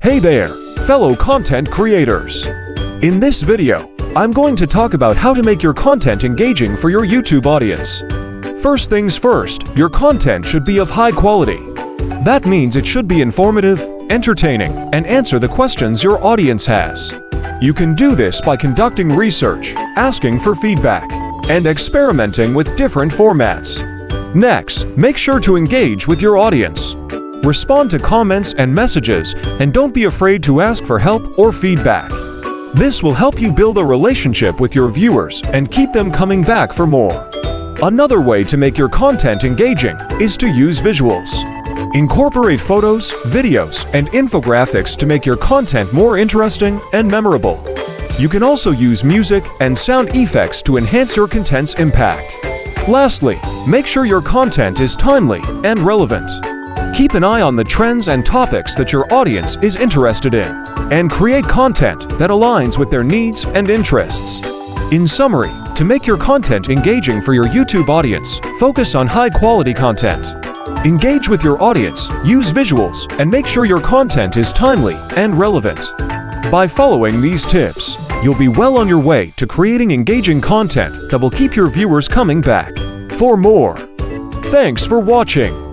Hey there, fellow content creators! In this video, I'm going to talk about how to make your content engaging for your YouTube audience. First things first, your content should be of high quality. That means it should be informative, entertaining, and answer the questions your audience has. You can do this by conducting research, asking for feedback, and experimenting with different formats. Next, make sure to engage with your audience. Respond to comments and messages, and don't be afraid to ask for help or feedback. This will help you build a relationship with your viewers and keep them coming back for more. Another way to make your content engaging is to use visuals. Incorporate photos, videos, and infographics to make your content more interesting and memorable. You can also use music and sound effects to enhance your content's impact. Lastly, make sure your content is timely and relevant. Keep an eye on the trends and topics that your audience is interested in, and create content that aligns with their needs and interests. In summary, to make your content engaging for your YouTube audience, focus on high-quality content. Engage with your audience, use visuals, and make sure your content is timely and relevant. By following these tips, you'll be well on your way to creating engaging content that will keep your viewers coming back for more. Thanks for watching.